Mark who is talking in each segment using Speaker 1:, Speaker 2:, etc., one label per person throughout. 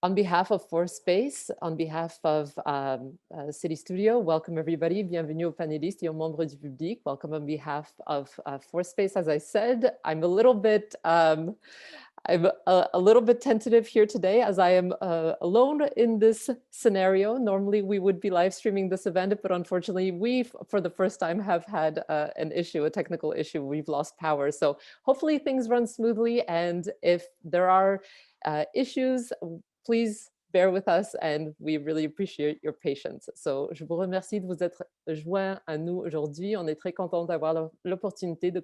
Speaker 1: On behalf of ForSpace, on behalf of CityStudio, welcome everybody. Bienvenue aux panélistes et aux membres du public. Welcome on behalf of ForSpace. As I said, I'm a little bit tentative here today as I am alone in this scenario. Normally we would be live streaming this event, but unfortunately we, for the first time, have had an issue, a technical issue. We've lost power. So hopefully things run smoothly. And if there are issues, please bear with us and we really appreciate your patience. So, je vous remercie de vous être joints à nous aujourd'hui. On est très content d'avoir l'opportunité de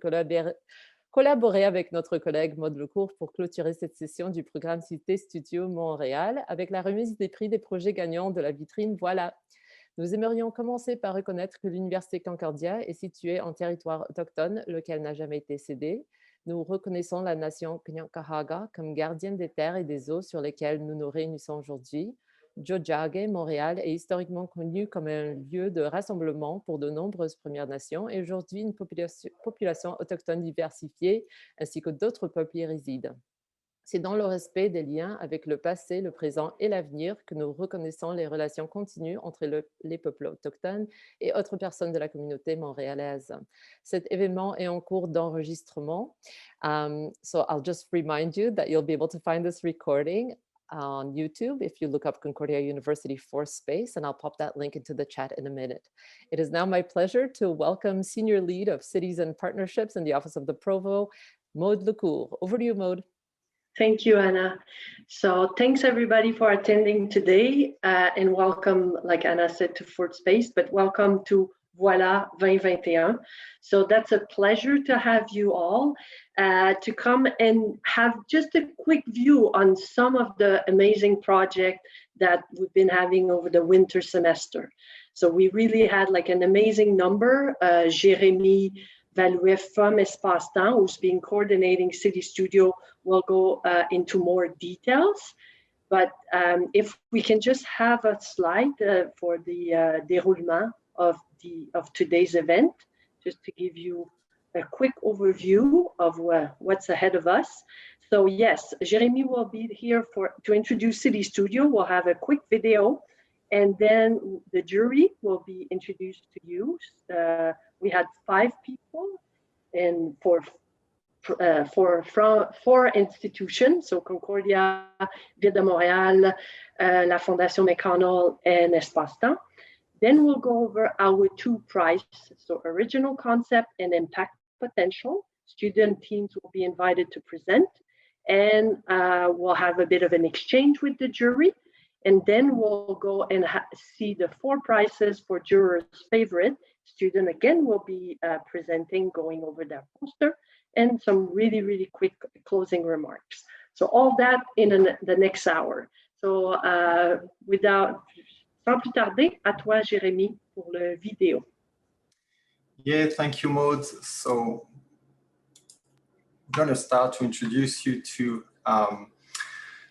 Speaker 1: collaborer avec notre collègue Maude Lecourt pour clôturer cette session du programme CitéStudio Montréal avec la remise des prix des projets gagnants de la vitrine Voilà. Nous aimerions commencer par reconnaître que l'Université Concordia est située en territoire autochtone, lequel n'a jamais été cédé. Nous reconnaissons la nation Kanien'kehá:ka comme gardienne des terres et des eaux sur lesquelles nous nous réunissons aujourd'hui. Tiohtià:ke, Montréal, est historiquement connu comme un lieu de rassemblement pour de nombreuses Premières Nations et aujourd'hui une population autochtone diversifiée ainsi que d'autres peuples y résident. C'est dans le respect des liens avec le passé, le présent et l'avenir que nous reconnaissons les relations continues entre les peuples autochtones et autres personnes de la communauté montréalaise. Cet événement est en cours d'enregistrement. So I'll just remind you that you'll be able to find this recording on YouTube if you look up Concordia University ForSpace, and I'll pop that link into the chat in a minute. It is now my pleasure to welcome Senior Lead of Cities and Partnerships in the Office of the Provost, Maude Lecourt. Over to you, Maude.
Speaker 2: Thank you, Anna. So thanks everybody for attending today and welcome, like Anna said, to ForSpace, but welcome to Voilà 2021. So that's a pleasure to have you all to come and have just a quick view on some of the amazing projects that we've been having over the winter semester. So we really had like an amazing number. Jérémy Valouet from Espace Temps, who's been coordinating CityStudio, will go into more details. But if we can just have a slide for the déroulement of today's event, just to give you a quick overview of what's ahead of us. So yes, Jérémy will be here to introduce CityStudio. We'll have a quick video, and then the jury will be introduced to you. We had 5 people and from 4 institutions, so Concordia, Ville de Montréal, la Fondation McConnell, and Espace Temps. Then we'll go over our 2 prizes, so original concept and impact potential. Student teams will be invited to present, and we'll have a bit of an exchange with the jury. And then we'll go and see the 4 prizes for jurors' favorite. Student again will be presenting, going over their poster, and some really, really quick closing remarks. So all that in the next hour. So sans plus tarder, à toi, Jérémy, pour le vidéo.
Speaker 3: Yeah, thank you, Maude. So I'm going to start to introduce you to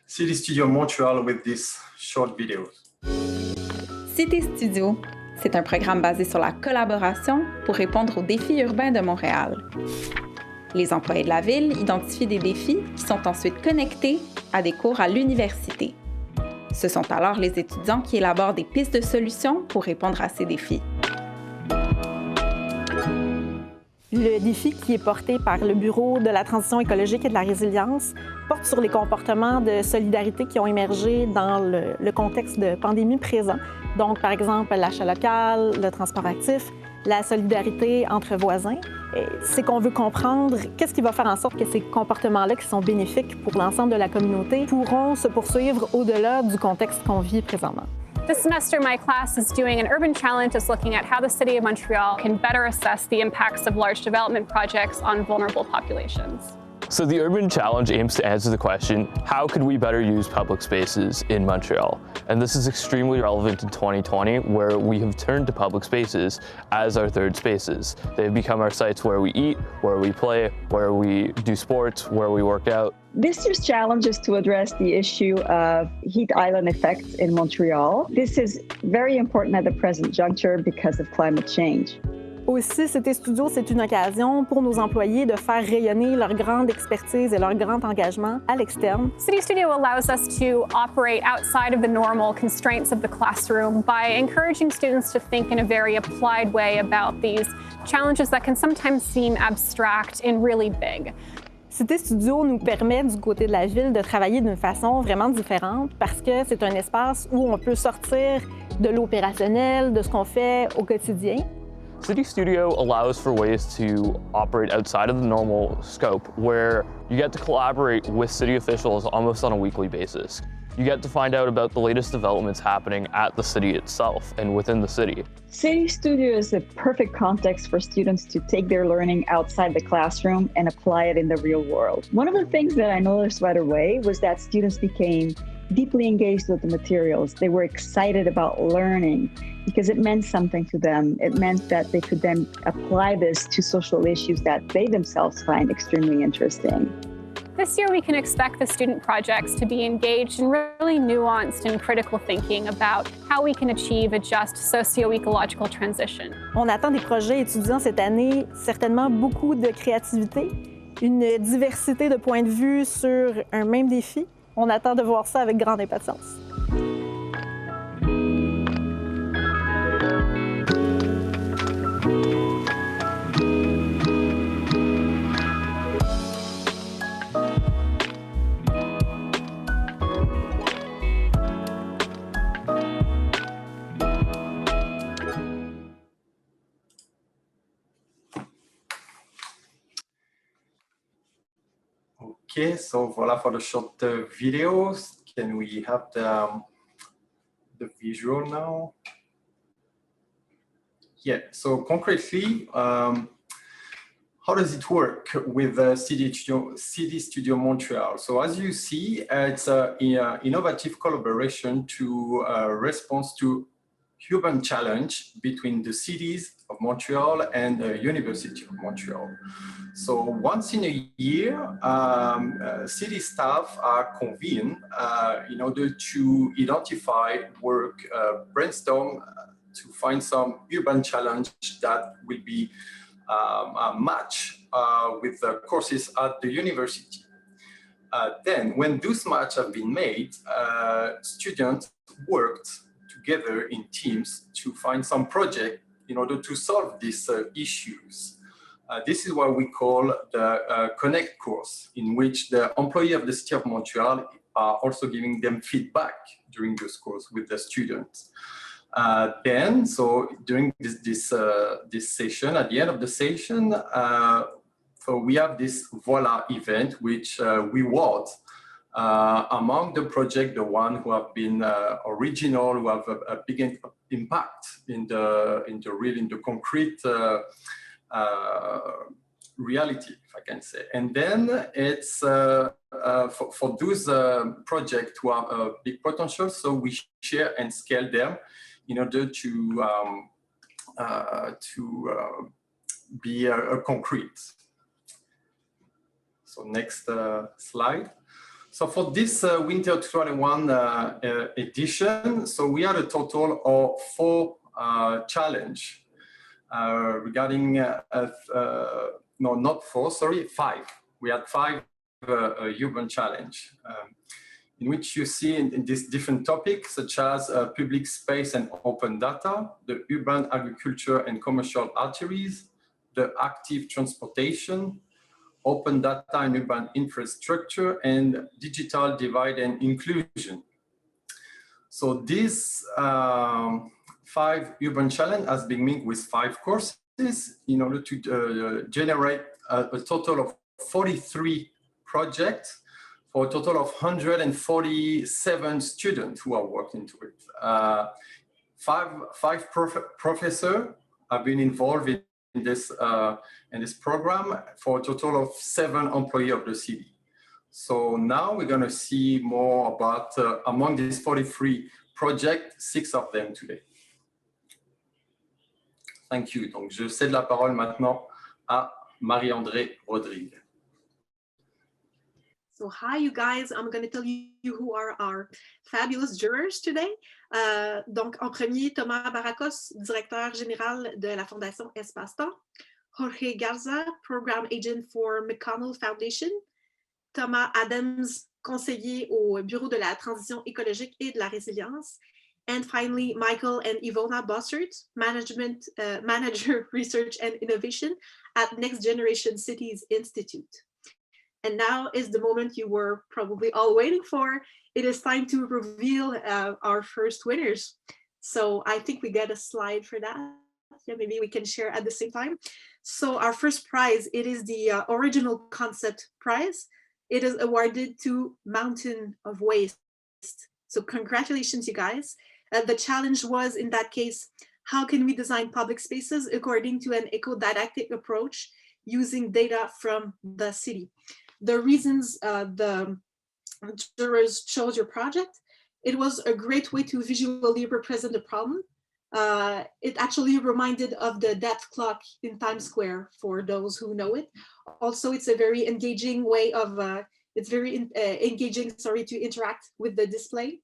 Speaker 3: CityStudio Montreal with this short video.
Speaker 4: CitéStudio, c'est un programme basé sur la collaboration pour répondre aux défis urbains de Montréal. Les employés de la ville identifient des défis qui sont ensuite connectés à des cours à l'université. Ce sont alors les étudiants qui élaborent des pistes de solutions pour répondre à ces défis.
Speaker 5: Le défi qui est porté par le Bureau de la transition écologique et de la résilience porte sur les comportements de solidarité qui ont émergé dans le contexte de pandémie présent. Donc, par exemple, l'achat local, le transport actif, la solidarité entre voisins. C'est qu'on veut comprendre qu'est-ce qui va faire en sorte que ces comportements-là, qui sont bénéfiques pour l'ensemble de la communauté, pourront se poursuivre au-delà du contexte qu'on vit présentement.
Speaker 6: This semester, my class is doing an urban challenge that's looking at how the City of Montreal can better assess the impacts of large development projects on vulnerable populations.
Speaker 7: So the Urban Challenge aims to answer the question, how could we better use public spaces in Montreal? And this is extremely relevant in 2020, where we have turned to public spaces as our third spaces. They've become our sites where we eat, where we play, where we do sports, where we work out.
Speaker 8: This year's challenge is to address the issue of heat island effects in Montreal. This is very important at the present juncture because of climate change.
Speaker 5: Aussi, CitéStudio, c'est une occasion pour nos employés de faire rayonner leur grande expertise et leur grand engagement à l'externe.
Speaker 6: CityStudio allows us to operate outside of the normal constraints of the classroom by encouraging students to think in a very applied way about these challenges that can sometimes seem abstract and really big.
Speaker 5: CitéStudio nous permet, du côté de la ville, de travailler d'une façon vraiment différente parce que c'est un espace où on peut sortir de l'opérationnel, de ce qu'on fait au quotidien.
Speaker 7: CityStudio allows for ways to operate outside of the normal scope where you get to collaborate with city officials almost on a weekly basis. You get to find out about the latest developments happening at the city itself and within the city.
Speaker 8: CityStudio is a perfect context for students to take their learning outside the classroom and apply it in the real world. One of the things that I noticed right away was that students became deeply engaged with the materials. They were excited about learning because it meant something to them. It meant that they could then apply this to social issues that they themselves find extremely interesting.
Speaker 6: This year, we can expect the student projects to be engaged in really nuanced and critical thinking about how we can achieve a just socio-ecological transition.
Speaker 5: On attend des projets étudiants cette année, certainement beaucoup de créativité, une diversité de points de vue sur un même défi. On attend de voir ça avec grande impatience.
Speaker 3: Okay, so voila for the short videos. Can we have the visual now? Yeah, so concretely, how does it work with CityStudio Montreal? So as you see, it's an innovative collaboration to respond to urban challenge between the cities of Montreal and the University of Montreal. So once in a year, city staff are convened in order to identify, work, brainstorm to find some urban challenge that will be a match with the courses at the university. Then when those matches have been made, students worked together in teams to find some project in order to solve these issues. This is what we call the Connect course, in which the employee of the City of Montreal are also giving them feedback during this course with the students. So during this session, at the end of the session, so we have this Voilà event, which we reward among the project, the one who have been original, who have a big impact in the concrete reality, if I can say. And then it's for those projects who have a big potential, so we share and scale them in order to be concrete. So next slide. So for this Winter 21 edition, so we had a total of 4 challenges regarding, no, not 4, sorry, 5. We had 5 urban challenge, in which you see in these different topics, such as public space and open data, the urban agriculture and commercial arteries, the active transportation, open data and urban infrastructure, and digital divide and inclusion. So this 5 urban challenge has been made with 5 courses in order to generate a total of 43 projects for a total of 147 students who are working to it. 5 professors have been involved in this program for a total of 7 employees of the city. So now we're going to see more about, among these 43 projects, 6 of them today. Thank you. Donc, je cède la parole maintenant à Marie-André Rodrigue.
Speaker 9: So hi, you guys. I'm going to tell you who are our fabulous jurors today. Donc, en premier, Thomas Baracos, directeur général de la Fondation Espace-Temps. Jorge Garza, program agent for McConnell Foundation. Thomas Adams, conseiller au Bureau de la transition écologique et de la résilience. And finally, Michael and Ivona Bossert, manager, research and innovation at Next Generation Cities Institute. And now is the moment you were probably all waiting for. It is time to reveal our first winners. So I think we get a slide for that. Yeah, maybe we can share at the same time. So our first prize, it is the original concept prize. It is awarded to Mountain of Waste. So congratulations, you guys. The challenge was, in that case, how can we design public spaces according to an eco-didactic approach using data from the city? The reasons the jurors chose your project, it was a great way to visually represent the problem. It actually reminded of the death clock in Times Square, for those who know it. Also, it's a very engaging way of, engaging, to interact with the display.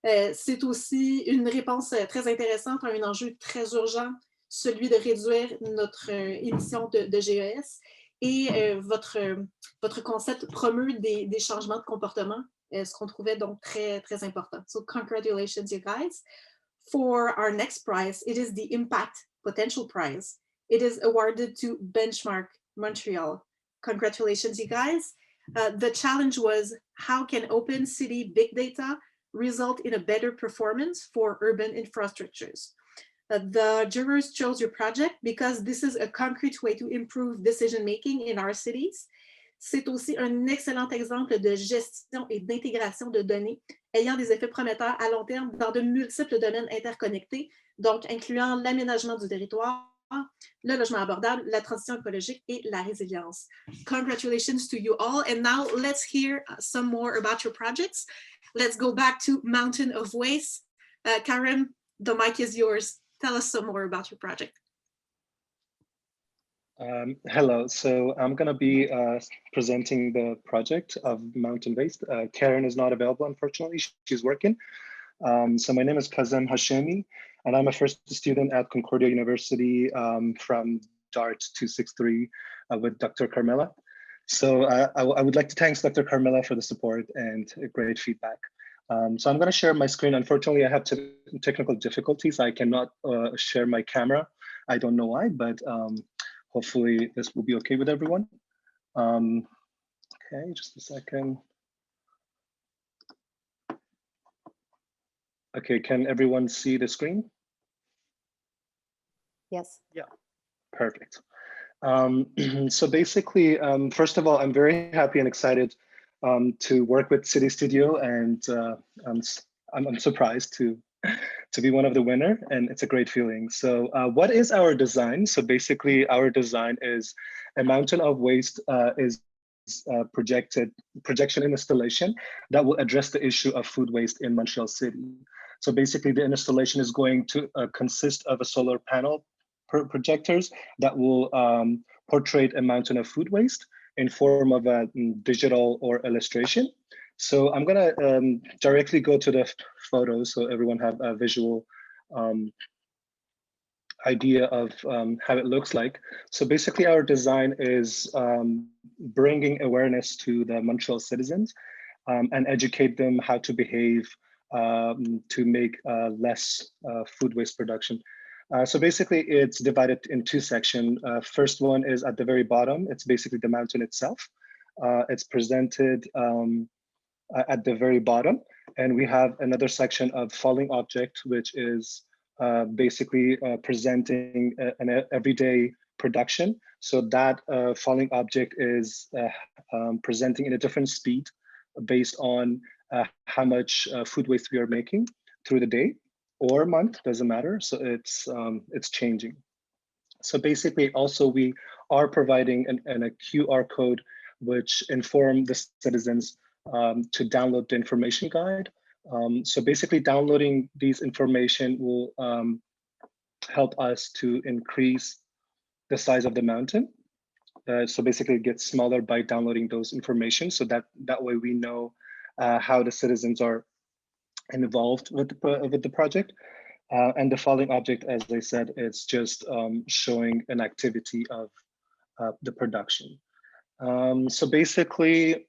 Speaker 9: C'est aussi une réponse très intéressante à un enjeu très urgent, celui de réduire notre émission de GES. Et votre concept promeut des changements de comportement, ce qu'on trouvait donc très, très important. So congratulations, you guys. For our next prize, it is the Impact Potential Prize. It is awarded to Benchmark Montreal. Congratulations, you guys. The challenge was, how can open city big data result in a better performance for urban infrastructures? The jurors chose your project because this is a concrete way to improve decision-making in our cities. C'est aussi un excellent exemple de gestion et d'intégration de données ayant des effets prometteurs à long terme dans de multiples domaines interconnectés, donc incluant l'aménagement du territoire, le logement abordable, la transition écologique et la résilience. Congratulations to you all. And now let's hear some more about your projects. Let's go back to Mountain of Waste. Karen, the mic is yours. Tell us some more about your project.
Speaker 10: Hello, so I'm going to be presenting the project of Mountain Waste. Karen is not available, unfortunately, she's working. So my name is Kazem Hashemi, and I'm a first student at Concordia University from DART 263 with Dr. Carmela. So I would like to thank Dr. Carmela for the support and great feedback. So I'm going to share my screen. Unfortunately, I have technical difficulties. I cannot share my camera. I don't know why, but hopefully this will be okay with everyone. Okay, just a second. Okay, can everyone see the screen?
Speaker 1: Yes.
Speaker 10: Yeah, perfect. So basically, first of all, I'm very happy and excited to work with CityStudio, and I'm surprised to be one of the winner, and it's a great feeling. So what is our design? So basically, our design is a mountain of waste is projection installation that will address the issue of food waste in Montreal City. So basically, the installation is going to consist of a solar panel projectors that will portray a mountain of food waste in form of a digital or illustration. So I'm gonna directly go to the photos so everyone have a visual idea of how it looks like. So basically our design is bringing awareness to the Montreal citizens and educate them how to behave to make less food waste production. So basically it's divided in two sections. First one is at the very bottom. It's basically the mountain itself. It's presented at the very bottom. And we have another section of falling object, which is basically presenting an everyday production. So that falling object is presenting in a different speed based on how much food waste we are making through the day or month, doesn't matter. So it's changing. So basically also we are providing a QR code which inform the citizens to download the information guide. So basically downloading these information will help us to increase the size of the mountain. so basically it gets smaller by downloading those information. So that way we know how the citizens are involved with the project. And the following object, as I said, it's just showing an activity of the production. So basically,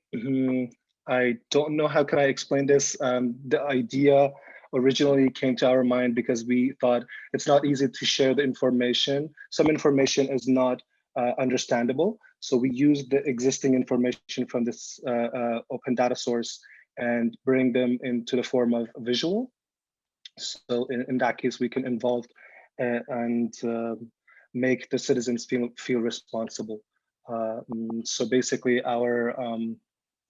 Speaker 10: I don't know how can I explain this. The idea originally came to our mind because we thought it's not easy to share the information. Some information is not understandable. So we use the existing information from this open data source and bring them into the form of visual. So in that case, we can involve and make the citizens feel responsible. So basically our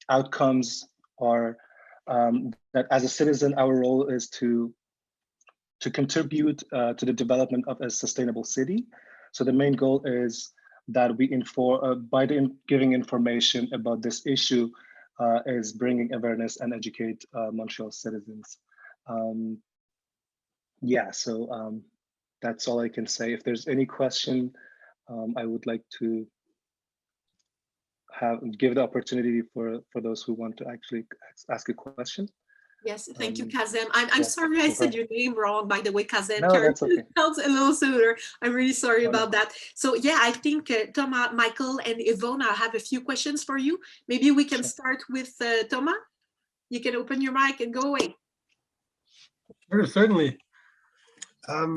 Speaker 10: outcomes are that as a citizen, our role is to contribute to the development of a sustainable city. So the main goal is that we inform, by giving information about this issue, is bringing awareness and educate Montreal citizens. Yeah, so that's all I can say. If there's any question, I would like to give the opportunity for those who want to actually ask a question.
Speaker 9: Yes, thank you, Kazem. I'm sorry I said your name wrong, by the way, Kazem.
Speaker 10: No, that's okay.
Speaker 9: A little sooner. I'm really sorry about that. So yeah, I think Thomas, Michael, and Yvonne, I have a few questions for you. Maybe we can start with Thomas. You can open your mic and go away.
Speaker 11: Sure, certainly. I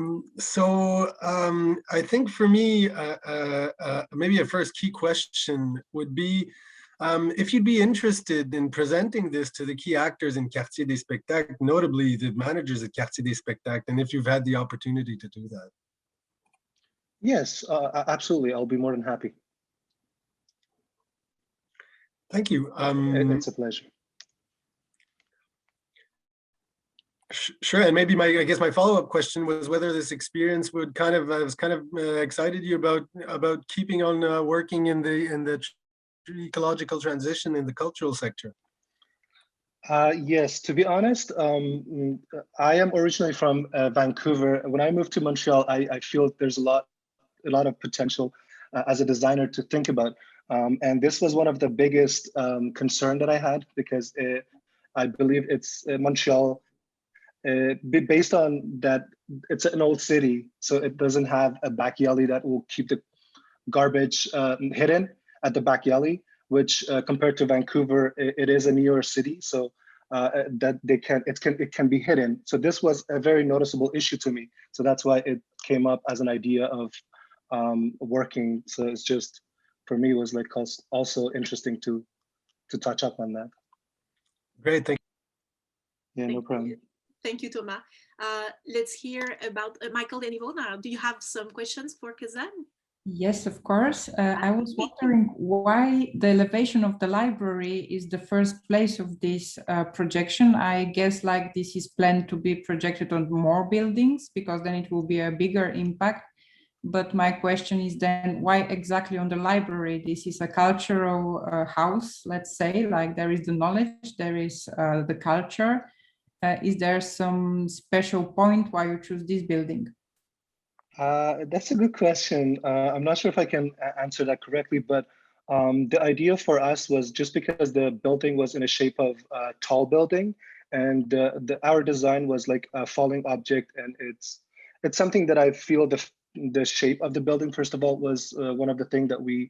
Speaker 11: think for me, maybe a first key question would be, if you'd be interested in presenting this to the key actors in Quartier des Spectacles, notably the managers at Quartier des Spectacles, and if you've had the opportunity to do that.
Speaker 10: Yes, absolutely. I'll be more than happy.
Speaker 11: Thank you.
Speaker 10: It's a pleasure.
Speaker 11: Sure, and maybe I guess my follow-up question was whether this experience would excited you about keeping on working in the ecological transition in the cultural sector.
Speaker 10: Yes, to be honest, I am originally from Vancouver. When I moved to Montreal, I feel there's a lot of potential as a designer to think about, and this was one of the biggest concern that I had, because I believe it's Montreal. Based on that, it's an old city, so it doesn't have a back alley that will keep the garbage hidden at the back alley, which compared to Vancouver, it is a newer city, so that it can be hidden. So this was a very noticeable issue to me. So that's why it came up as an idea of working. So it's just, for me, it was like also interesting to touch up on that.
Speaker 11: Great, thank
Speaker 10: you. Yeah, no problem.
Speaker 9: Thank you, Thomas. Let's hear about Michael and Yvonne. Do you have some questions for Kazem?
Speaker 12: Yes, of course. I was wondering why the elevation of the library is the first place of this projection. I guess like this is planned to be projected on more buildings, because then it will be a bigger impact. But my question is then, why exactly on the library? This is a cultural house, let's say, like there is the knowledge, there is the culture. Is there some special point why you choose this building?
Speaker 10: That's a good question. I'm not sure if I can answer that correctly, but the idea for us was just because the building was in a shape of a tall building, and our design was like a falling object, and it's something that I feel the shape of the building, first of all, was one of the things that we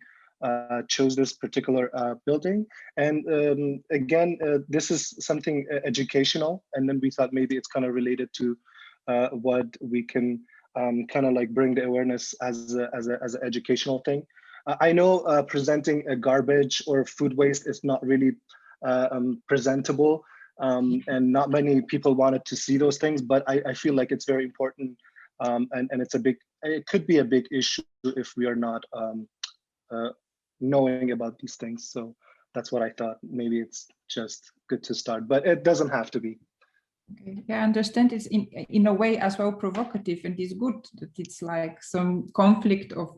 Speaker 10: chose this particular building. And again, this is something educational, and then we thought maybe it's kind of related to what we can kind of like bring the awareness as an educational thing. I know presenting a garbage or food waste is not really presentable, and not many people wanted to see those things, but I feel like it's very important, and it could be a big issue if we are not knowing about these things. So that's what I thought. Maybe it's just good to start, but it doesn't have to be.
Speaker 12: Okay. Yeah, I understand it's in a way as well provocative, and it's good that it's like some conflict of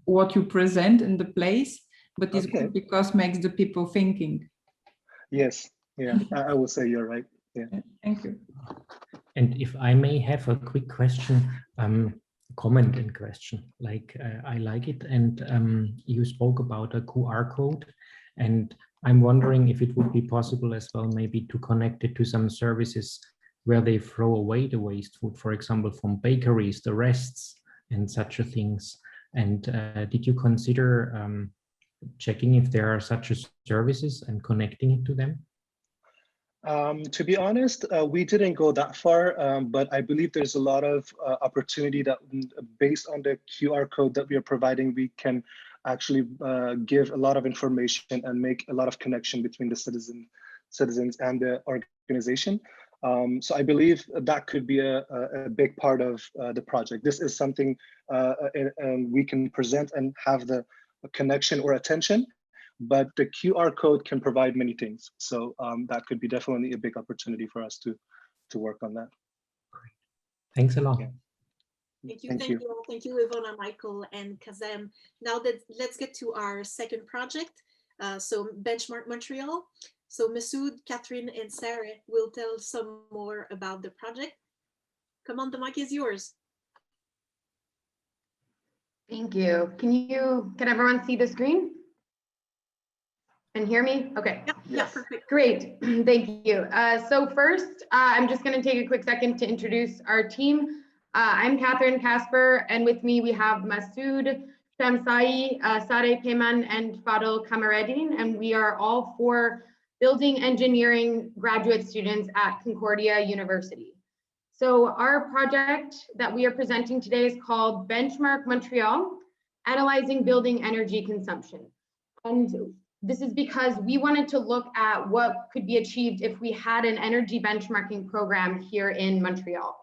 Speaker 12: what you present in the place, but it's good because makes the people thinking.
Speaker 10: Yes, yeah, I will say you're right. Yeah.
Speaker 12: Thank you.
Speaker 13: And if I may have a quick question, comment and question. Like, I like it. And you spoke about a QR code, and I'm wondering if it would be possible as well, maybe to connect it to some services where they throw away the waste food, for example, from bakeries, the rests and such things. And did you consider checking if there are such services and connecting it to them?
Speaker 10: To be honest, we didn't go that far, but I believe there's a lot of opportunity that based on the QR code that we are providing, we can actually give a lot of information and make a lot of connection between the citizens and the organization. So I believe that could be a big part of the project. This is something we can present and have the connection or attention, but the QR code can provide many things. So that could be definitely a big opportunity for us to work on that.
Speaker 13: Thanks a lot.
Speaker 10: Yeah.
Speaker 9: Thank you, Ivona, Michael, and Kazem. Now let's get to our second project. So Benchmark Montreal. So Masoud, Catherine, and Sarah will tell some more about the project. Come on, the mic is yours.
Speaker 14: Thank you. Can everyone see the screen and hear me? Okay.
Speaker 9: Yeah, perfect.
Speaker 14: Great, thank you. So first, I'm just going to take a quick second to introduce our team. I'm Catherine Casper, and with me we have Masoud, Shamsai, Sare Peyman, and Fadel Kamareddin, and we are all four building engineering graduate students at Concordia University. So our project that we are presenting today is called Benchmark Montreal, Analyzing Building Energy Consumption. And this is because we wanted to look at what could be achieved if we had an energy benchmarking program here in Montreal.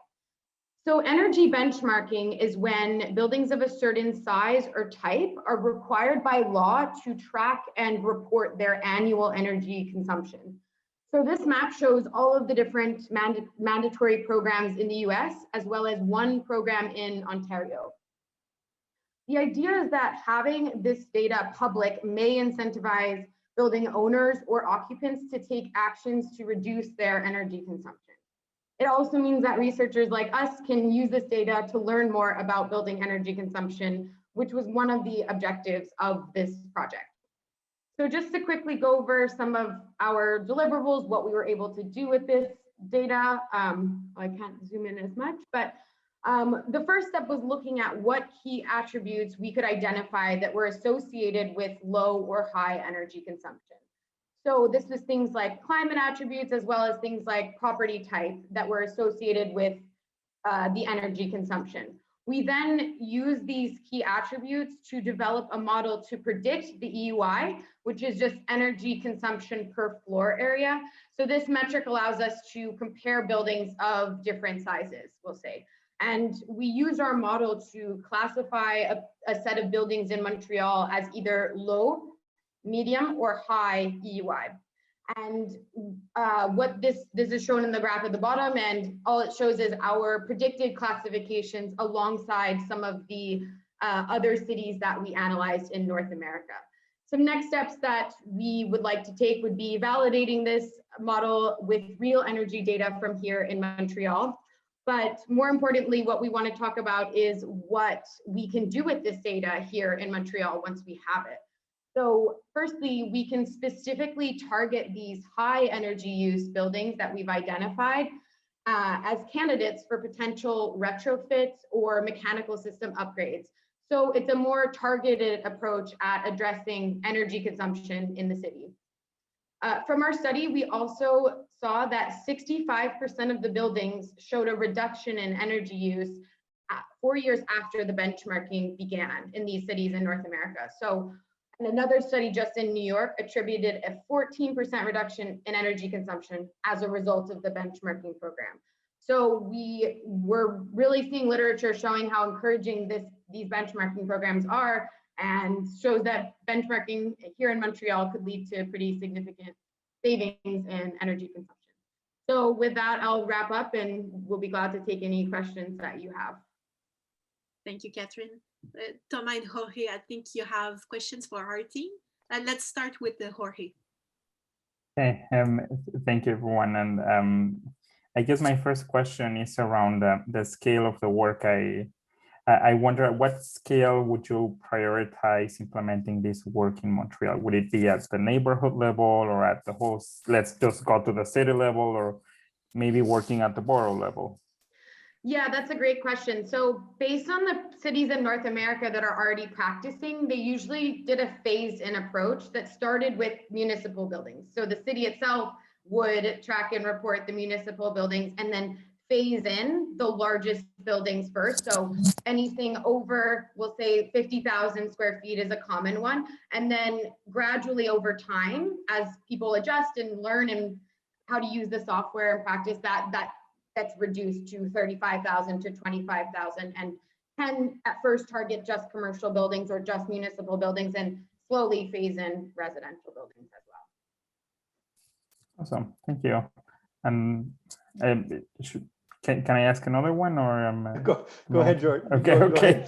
Speaker 14: So energy benchmarking is when buildings of a certain size or type are required by law to track and report their annual energy consumption. So this map shows all of the different mandatory programs in the US, as well as one program in Ontario. The idea is that having this data public may incentivize building owners or occupants to take actions to reduce their energy consumption. It also means that researchers like us can use this data to learn more about building energy consumption, which was one of the objectives of this project. So just to quickly go over some of our deliverables, what we were able to do with this data. I can't zoom in as much, but the first step was looking at what key attributes we could identify that were associated with low or high energy consumption. So this was things like climate attributes, as well as things like property type that were associated with the energy consumption. We then use these key attributes to develop a model to predict the EUI, which is just energy consumption per floor area. So this metric allows us to compare buildings of different sizes, we'll say. And we use our model to classify a set of buildings in Montreal as either low, medium, or high EUI. And what this is shown in the graph at the bottom, and all it shows is our predicted classifications alongside some of the other cities that we analyzed in North America. Some next steps that we would like to take would be validating this model with real energy data from here in Montreal. But more importantly, what we want to talk about is what we can do with this data here in Montreal once we have it. So firstly, we can specifically target these high energy use buildings that we've identified as candidates for potential retrofits or mechanical system upgrades. So it's a more targeted approach at addressing energy consumption in the city. From our study, we also saw that 65% of the buildings showed a reduction in energy use 4 years after the benchmarking began in these cities in North America. So another study just in New York attributed a 14% reduction in energy consumption as a result of the benchmarking program. So we were really seeing literature showing how encouraging these benchmarking programs are, and shows that benchmarking here in Montreal could lead to pretty significant savings in energy consumption. So with that, I'll wrap up, and we'll be glad to take any questions that you have.
Speaker 9: Thank you, Catherine. Thomas and Jorge, I think you have questions for our team. Let's start with Jorge.
Speaker 15: Hey, thank you, everyone. And I guess my first question is around the scale of the work. I wonder at what scale would you prioritize implementing this work in Montreal? Would it be at the neighborhood level or at the whole, let's just go to the city level, or maybe working at the borough level?
Speaker 14: Yeah, that's a great question. So based on the cities in North America that are already practicing, they usually did a phased-in approach that started with municipal buildings. So the city itself would track and report the municipal buildings and then phase in the largest buildings first. So anything over, we'll say 50,000 square feet is a common one. And then gradually over time, as people adjust and learn and how to use the software and practice, that's reduced to 35,000 to 25,000, and can at first target just commercial buildings or just municipal buildings and slowly phase in residential buildings as well.
Speaker 15: Awesome, thank you. And can I ask another one, or
Speaker 16: go ahead, George.
Speaker 15: Okay, okay.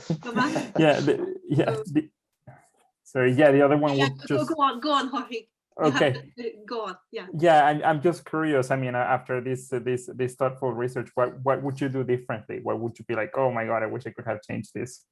Speaker 15: Sorry, the other one would just
Speaker 9: go on, Jorge.
Speaker 15: Okay.
Speaker 9: Go on. Yeah.
Speaker 15: Yeah, I'm just curious. I mean, after this thoughtful research, what would you do differently? What would you be like, oh my God, I wish I could have changed this?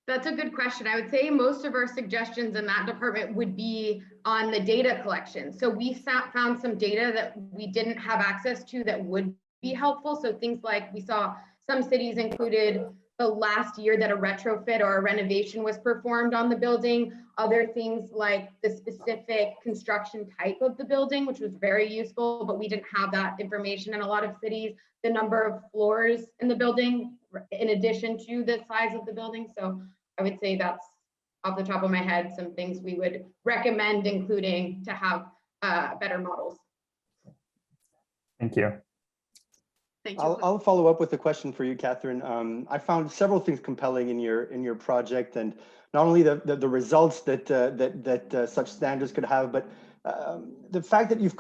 Speaker 14: That's a good question. I would say most of our suggestions in that department would be on the data collection. So we found some data that we didn't have access to that would be helpful. So things like we saw some cities included the last year that a retrofit or a renovation was performed on the building, other things like the specific construction type of the building, which was very useful, but we didn't have that information in a lot of cities, the number of floors in the building, in addition to the size of the building. So I would say that's off the top of my head, some things we would recommend including to have better models.
Speaker 15: Thank you.
Speaker 16: I'll follow up with a question for you, Catherine. I found several things compelling in your project, and not only the results that such standards could have, but the fact that you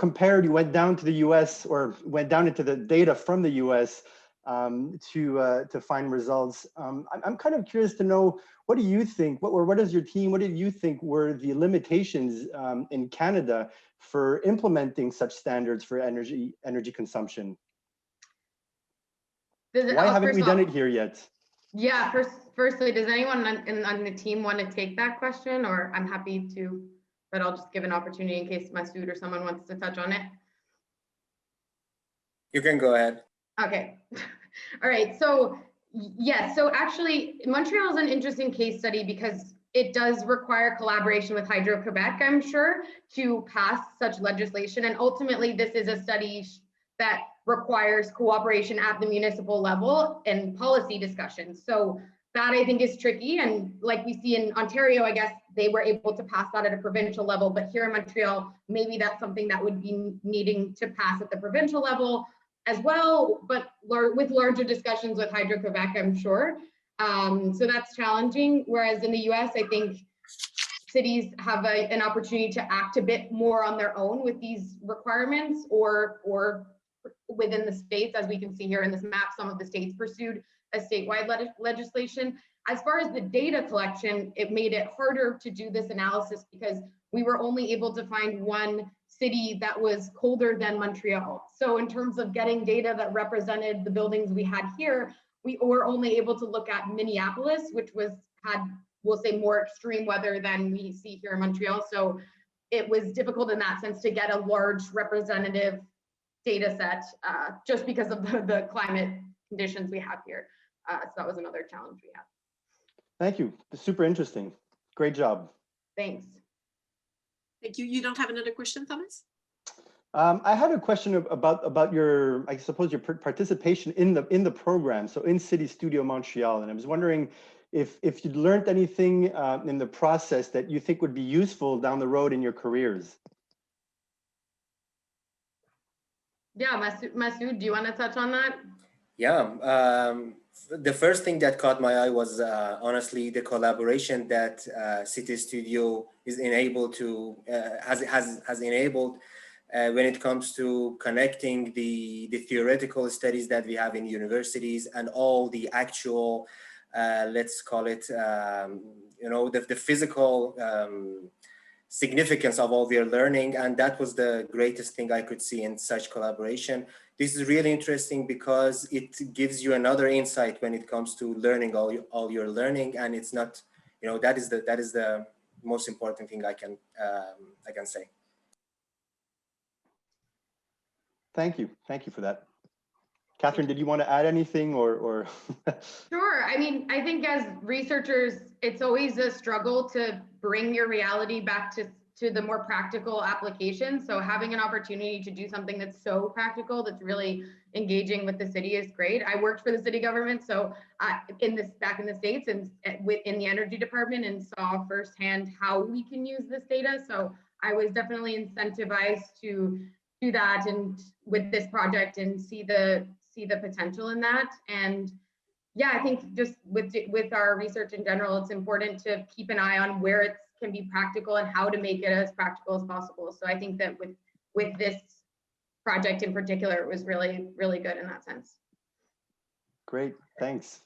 Speaker 16: went down to the US, or went down into the data from the US to find results. I'm kind of curious to know, what do you think, what does your team, what did you think were the limitations in Canada for implementing such standards for energy consumption? Why haven't we done it here yet?
Speaker 14: Yeah, firstly, does anyone on the team want to take that question, or I'm happy to, but I'll just give an opportunity in case Masoud or someone wants to touch on it.
Speaker 17: You can go ahead.
Speaker 14: Okay. All right. So yes, so actually Montreal is an interesting case study because it does require collaboration with Hydro-Quebec, I'm sure, to pass such legislation. And ultimately, this is a study that requires cooperation at the municipal level and policy discussions. So that I think is tricky. And like we see in Ontario, I guess they were able to pass that at a provincial level, but here in Montreal, maybe that's something that would be needing to pass at the provincial level as well, but with larger discussions with Hydro-Quebec, I'm sure. So that's challenging. Whereas in the US, I think cities have an opportunity to act a bit more on their own with these requirements, or within the states, as we can see here in this map, some of the states pursued a statewide legislation. As far as the data collection, it made it harder to do this analysis because we were only able to find one city that was colder than Montreal. So in terms of getting data that represented the buildings we had here, we were only able to look at Minneapolis, which had, we'll say, more extreme weather than we see here in Montreal. So it was difficult in that sense to get a large representative data set just because of the climate conditions we have here. So that was another challenge we had.
Speaker 16: Thank you. Super interesting. Great job.
Speaker 14: Thanks.
Speaker 9: Thank you. You don't have another question, Thomas?
Speaker 16: I had a question about your, I suppose, your participation in the program. So in CityStudio Montreal, and I was wondering if you'd learned anything in the process that you think would be useful down the road in your careers.
Speaker 14: Yeah, Masoud, do you want to touch on that?
Speaker 17: Yeah, the first thing that caught my eye was honestly the collaboration that CityStudio is enabled to has enabled when it comes to connecting the theoretical studies that we have in universities and all the actual let's call it the physical significance of all their learning. And that was the greatest thing I could see in such collaboration. This is really interesting because it gives you another insight when it comes to learning all your learning. And it's not, that is the most important thing I can say.
Speaker 16: Thank you for that. Catherine, did you want to add anything or?
Speaker 14: Sure. I mean, I think as researchers, it's always a struggle to bring your reality back to the more practical application. So having an opportunity to do something that's so practical, that's really engaging with the city is great. I worked for the city government, so back in the States and in the energy department, and saw firsthand how we can use this data. So I was definitely incentivized to do that and with this project and see the potential in that. And yeah, I think just with our research in general, it's important to keep an eye on where it can be practical and how to make it as practical as possible. So I think that with this project in particular, it was really, really good in that sense.
Speaker 16: Great, thanks.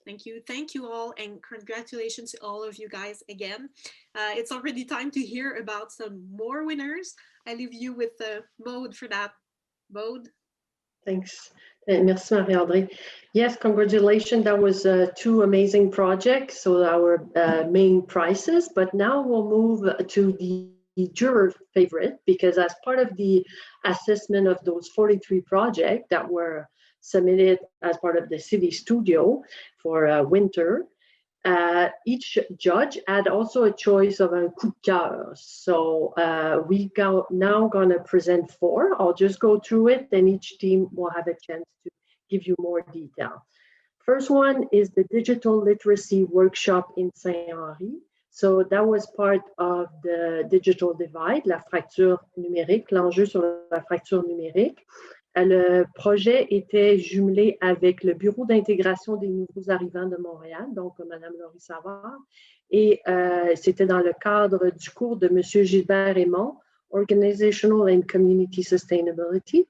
Speaker 9: Thank you all, and congratulations to all of you guys again. It's already time to hear about some more winners. I leave you with Maude for that. Maude?
Speaker 2: Thanks. Merci, Marie-André. Yes, congratulations. That was 2 amazing projects, so our main prizes. But now we'll move to the juror favorite, because as part of the assessment of those 43 projects that were submitted as part of the CityStudio for winter, each judge had also a choice of a coup de cœur. So we now gonna present 4. I'll just go through it, then each team will have a chance to give you more detail. First one is the digital literacy workshop in Saint-Henri. So that was part of the digital divide, la fracture numérique, l'enjeu sur la fracture numérique. Le projet était jumelé avec le Bureau d'intégration des nouveaux arrivants de Montréal, donc Mme Laurie Savard, et c'était dans le cadre du cours de M. Gilbert Raymond, Organizational and Community Sustainability.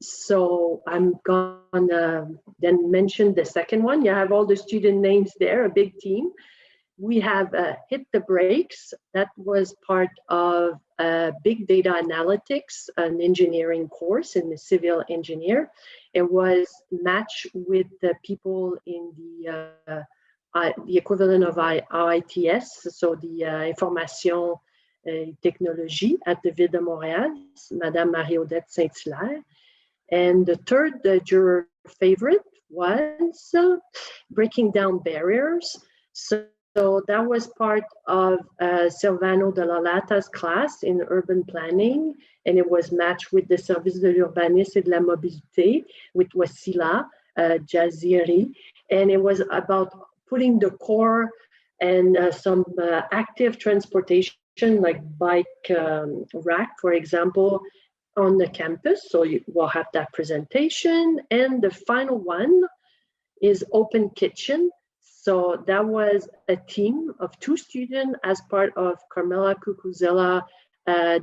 Speaker 2: So I'm gonna then mention the second one. You have all the student names there, a big team. We have Hit the Brakes. That was part of Big Data Analytics, an engineering course in the civil engineer. It was matched with the people in the equivalent of IITS, so the Information Technologie at the Ville de Montréal, Madame Marie-Odette Saint-Hilaire. And the third juror favorite was Breaking Down Barriers. So that was part of Silvano de la Lata's class in urban planning, and it was matched with the Service de l'Urbanisme et de la Mobilité, with Wasila Jaziri, and it was about putting the core and some active transportation like bike rack, for example, on the campus. So you will have that presentation. And the final one is Open Kitchen. So that was a team of 2 students as part of Carmela Cucuzella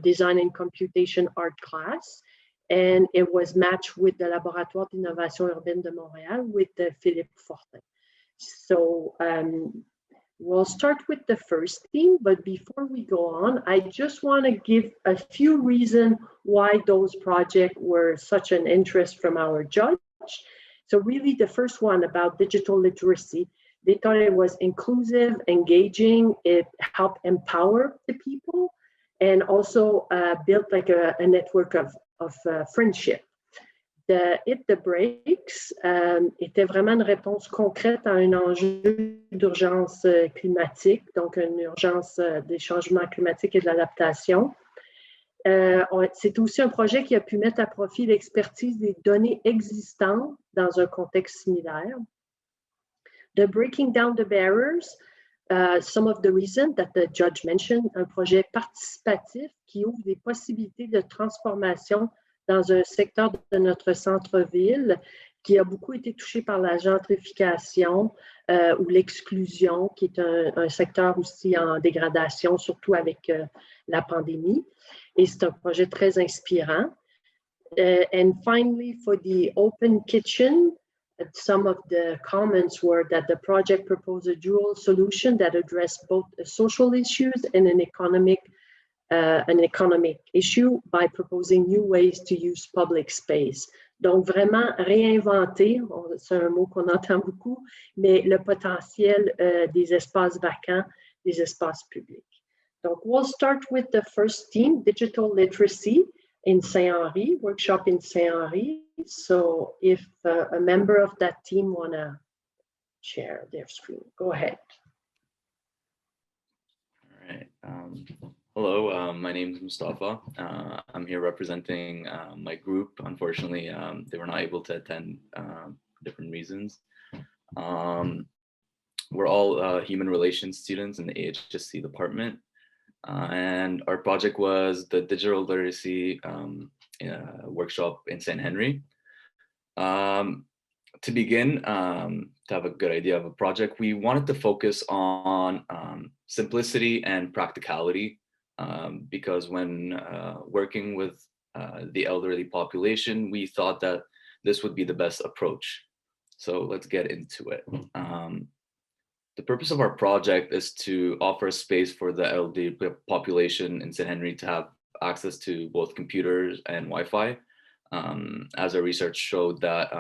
Speaker 2: Design and Computation Art class. And it was matched with the Laboratoire d'Innovation Urbaine de Montréal with Philippe Fortin. So we'll start with the first team, but before we go on, I just want to give a few reasons why those projects were such an interest from our judge. So really the first one about digital literacy, they thought it was inclusive, engaging, it helped empower the people, and also built like a network of friendship. The Hit the Brakes était vraiment une réponse concrète à un enjeu d'urgence climatique, donc une urgence des changements climatiques et de l'adaptation. C'est aussi un projet qui a pu mettre à profit l'expertise des données existantes dans un contexte similaire. The Breaking Down the Barriers, some of the reasons that the judge mentioned, un projet participatif qui ouvre des possibilités de transformation dans un secteur de notre centre-ville qui a beaucoup été touché par la gentrification ou l'exclusion, qui est un secteur aussi en dégradation, surtout avec la pandémie. Et c'est un projet très inspirant. And finally, for the Open Kitchen, some of the comments were that the project proposed a dual solution that addressed both social issues and an economic issue by proposing new ways to use public space. Donc, vraiment réinventer, c'est un mot qu'on entend beaucoup, mais le potentiel des espaces vacants, des espaces publics. Donc, we'll start with the first theme, digital literacy in Saint-Henri, workshop in Saint-Henri. So if a member of that team want to share their screen, go ahead.
Speaker 18: All right. Hello, my name is Mustafa. I'm here representing my group. Unfortunately, they were not able to attend for different reasons. We're all human relations students in the AHSC department. And our project was the digital literacy workshop in St. Henry. To begin, to have a good idea of a project, we wanted to focus on simplicity and practicality because when working with the elderly population, we thought that this would be the best approach. So let's get into it. The purpose of our project is to offer a space for the elderly population in St. Henry to have access to both computers and Wi-Fi. As our research showed that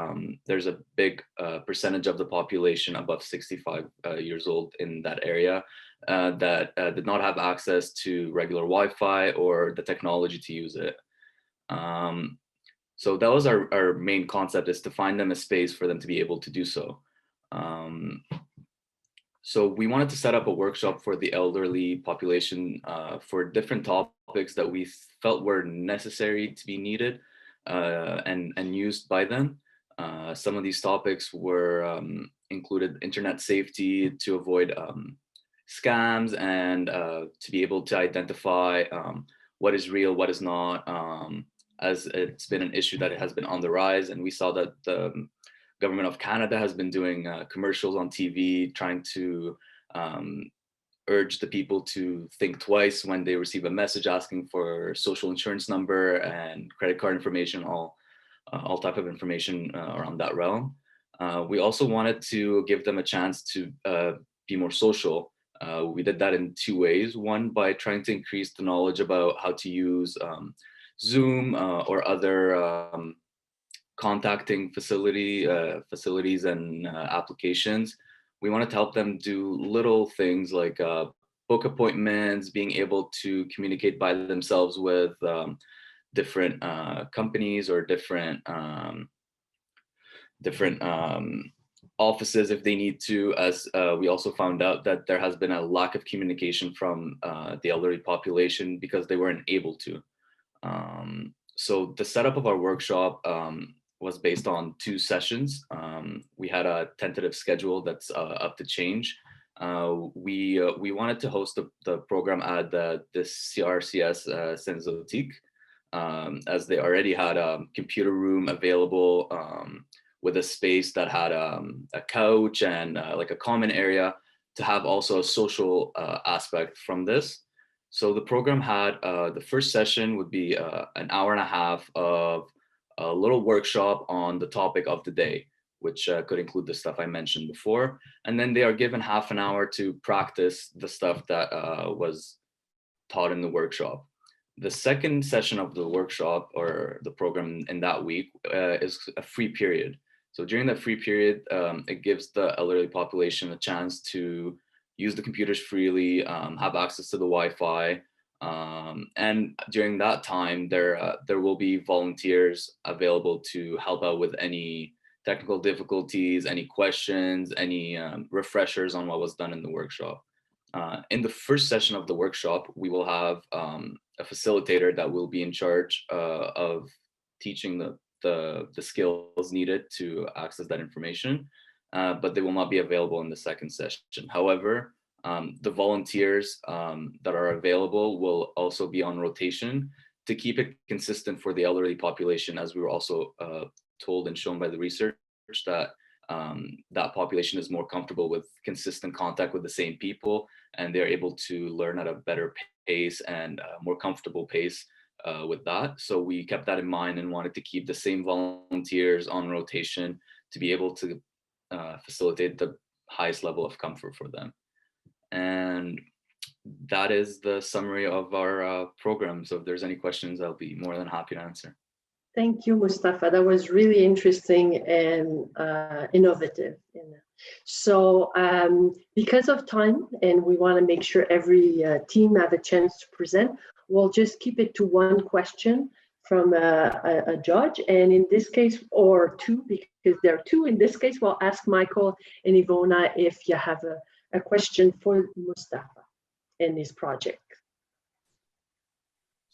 Speaker 18: there's a big percentage of the population above 65 years old in that area that did not have access to regular Wi-Fi or the technology to use it. So that was our main concept, is to find them a space for them to be able to do so. So we wanted to set up a workshop for the elderly population for different topics that we felt were necessary to be needed and used by them. Some of these topics were included internet safety to avoid scams and to be able to identify what is real, what is not, as it's been an issue that has been on the rise. And we saw that the Government of Canada has been doing commercials on TV trying to urge the people to think twice when they receive a message asking for social insurance number and credit card information, all type of information around that realm. We also wanted to give them a chance to be more social. We did that in two ways. One, by trying to increase the knowledge about how to use Zoom or other contacting facilities and applications. We wanted to help them do little things like book appointments, being able to communicate by themselves with different companies or different offices if they need to, as we also found out that there has been a lack of communication from the elderly population because they weren't able to. So the setup of our workshop was based on 2 sessions. We had a tentative schedule that's up to change. We wanted to host the program at the CRCS Sensotique, as they already had a computer room available with a space that had a couch and like a common area to have also a social aspect from this. So the program had the first session would be an hour and a half of a little workshop on the topic of the day, which could include the stuff I mentioned before. And then they are given half an hour to practice the stuff that was taught in the workshop. The second session of the workshop or the program in that week is a free period. So during that free period, it gives the elderly population a chance to use the computers freely, have access to the Wi-Fi. And during that time, there will be volunteers available to help out with any technical difficulties, any questions, any refreshers on what was done in the workshop. In the first session of the workshop, we will have a facilitator that will be in charge of teaching the skills needed to access that information, but they will not be available in the second session. However, the volunteers that are available will also be on rotation to keep it consistent for the elderly population, as we were also told and shown by the research that that population is more comfortable with consistent contact with the same people, and they're able to learn at a better pace and a more comfortable pace with that. So we kept that in mind and wanted to keep the same volunteers on rotation to be able to facilitate the highest level of comfort for them. And that is the summary of our program. So if there's any questions, I'll be more than happy to answer.
Speaker 2: Thank you, Mustafa. That was really interesting and innovative. So because of time, and we want to make sure every team have a chance to present, we'll just keep it to one question from a judge. And in this case, or two, because there are two. In this case, we'll ask Michael and Ivona if you have a question for Mustafa and his project.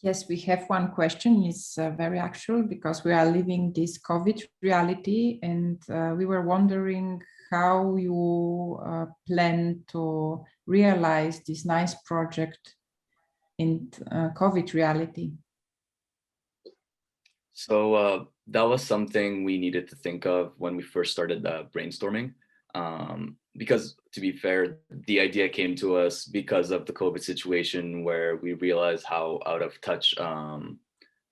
Speaker 12: Yes, we have one question. It's very actual because we are living this COVID reality, and we were wondering how you plan to realize this nice project in COVID reality.
Speaker 18: So that was something we needed to think of when we first started brainstorming. Because to be fair, the idea came to us because of the COVID situation, where we realized how out of touch the